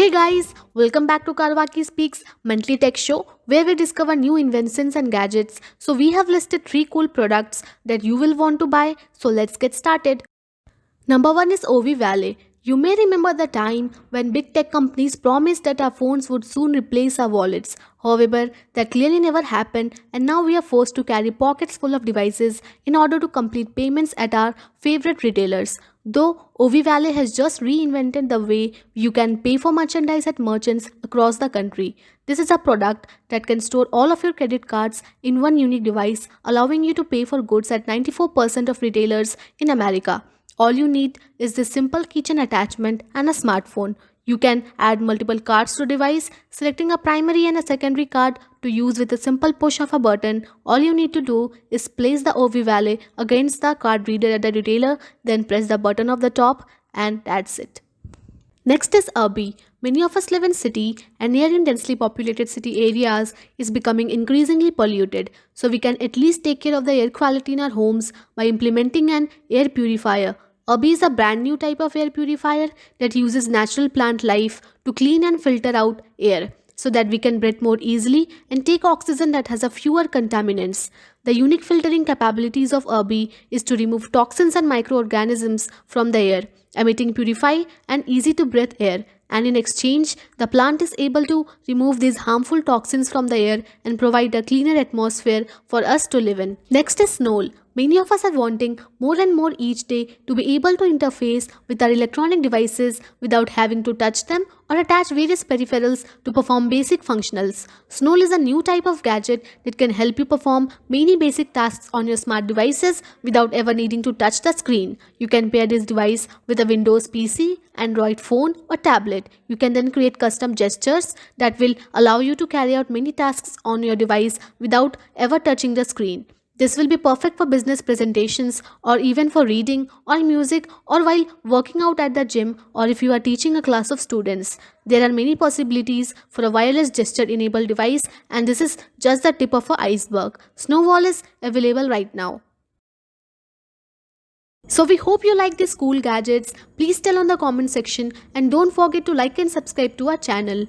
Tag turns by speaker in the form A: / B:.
A: Hey guys, welcome back to Karwaki Speaks Monthly Tech Show where we discover new inventions and gadgets. So we have listed 3 cool products that you will want to buy. So let's get started. Number 1 is OV Valley. You may remember the time when big tech companies promised that our phones would soon replace our wallets. However, that clearly never happened, and now we are forced to carry pockets full of devices in order to complete payments at our favorite retailers. Though OV Valley has just reinvented the way you can pay for merchandise at merchants across the country. This is a product that can store all of your credit cards in one unique device, allowing you to pay for goods at 94% of retailers in America. All you need is this simple keychain attachment and a smartphone. You can add multiple cards to a device, selecting a primary and a secondary card to use with a simple push of a button. All you need to do is place the OV Valet against the card reader at the retailer, then press the button of the top, and that's it. Next is Urbi. Many of us live in city and near in densely populated city areas is becoming increasingly polluted. So we can at least take care of the air quality in our homes by implementing an air purifier. Urbi is a brand new type of air purifier that uses natural plant life to clean and filter out air so that we can breathe more easily and take oxygen that has a fewer contaminants. The unique filtering capabilities of Urbi is to remove toxins and microorganisms from the air, emitting purified and easy to breathe air, and in exchange the plant is able to remove these harmful toxins from the air and provide a cleaner atmosphere for us to live in. Next is Knoll. Many of us are wanting more and more each day to be able to interface with our electronic devices without having to touch them or attach various peripherals to perform basic functionals. Snow is a new type of gadget that can help you perform many basic tasks on your smart devices without ever needing to touch the screen. You can pair this device with a Windows PC, Android phone, or tablet. You can then create custom gestures that will allow you to carry out many tasks on your device without ever touching the screen. This will be perfect for business presentations or even for reading or music or while working out at the gym or if you are teaching a class of students. There are many possibilities for a wireless gesture enabled device, and this is just the tip of an iceberg. Snowball is available right now. So we hope you like these cool gadgets. Please tell on the comment section and don't forget to like and subscribe to our channel.